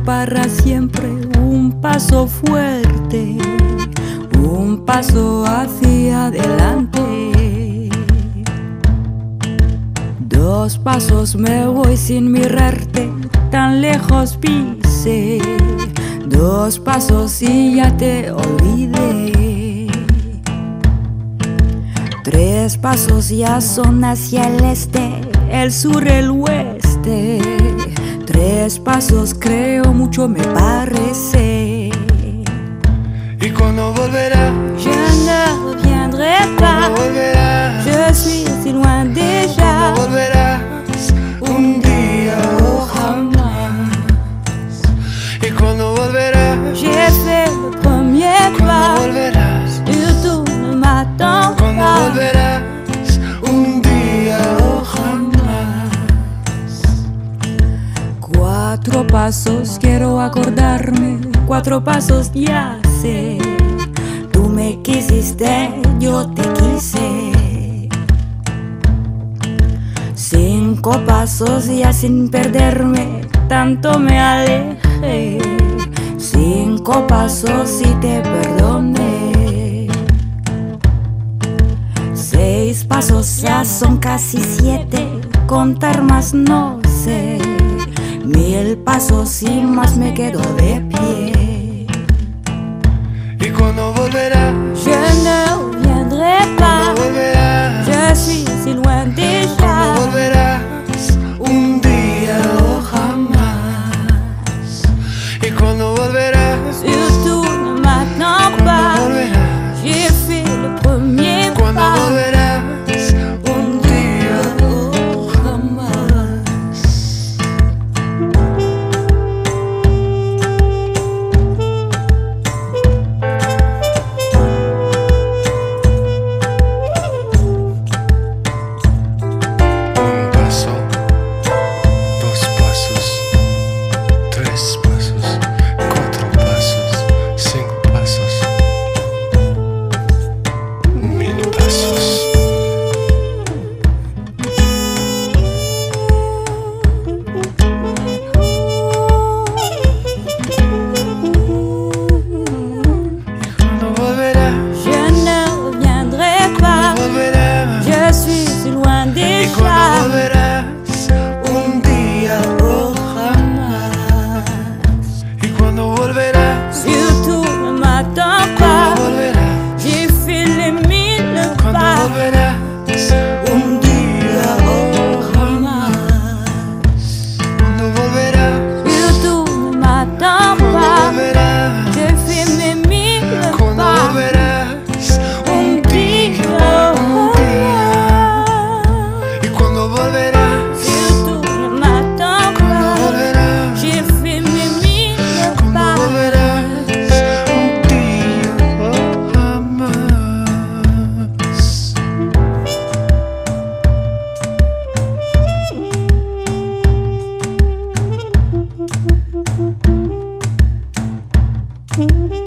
para siempre, un paso fuerte, un paso hacia adelante. 2 pasos me voy sin mirarte, tan lejos pisé. 2 pasos y ya te olvidé. 3 pasos ya son hacia el este, el sur, el oeste. 3 pasos creo mucho me parece. ¿Y cuándo volverás? Je ne reviendrai pas. ¿Cuándo volverás? Je suis si loin déjà. ¿Cuándo volverás? Un día o jamás. ¿Y cuándo volverás? J'ai fait le premier ¿Cuándo pas. volverás? Et tout ne m'attend ¿Cuándo pas. volverás? Un día o jamás. 4 pasos quiero acordarme, 4 pasos ya sé. Tú me quisiste, yo te quise. 5 pasos ya sin perderme, tanto me alejé. 5 pasos y te perdoné. 6 pasos ya son casi 7, contar más no sé. 1000 pasos y más me quedo de pie. ¿Y cuándo volverás? Je ne reviendrai pas. ¿Cuándo volverás? Je suis si loin ¿Cuándo déjà. volverás? Un día o jamás. ¿Y cuándo volverás? Surtout ne m'attends ¿Cuándo pas. volverás? J'ai fait le premier ¿Cuándo pas. volverás? Un día o jamás. Un paso, 2 pasos, 3 pasos, 4 pasos, 5 pasos, 1000 pasos. ¿Cuándo volverás? Je ne reviendrai pas. ¿Volverás? Je suis si loin ¿Y cuándo déjà. volverás? Un día o jamás. ¿Y cuándo volverás? Surtout ne m'attends ¿Cuándo pas. volverás? J'ai fait les 1000 ¿Cuándo pas. volverás? Un día o jamás. ¿Cuándo volverás? Surtout ne m'attends ¿Cuándo pas. volverás? J'ai fait mes 1000 ¿Cuándo pas. volverás? Un día, un día. ¿Y cuándo volverás? Surtout ne m'attends ¿Cuándo pas. volverás? J'ai fait mes 1000 ¿Cuándo pas. volverás? Un día o jamás. Thank you.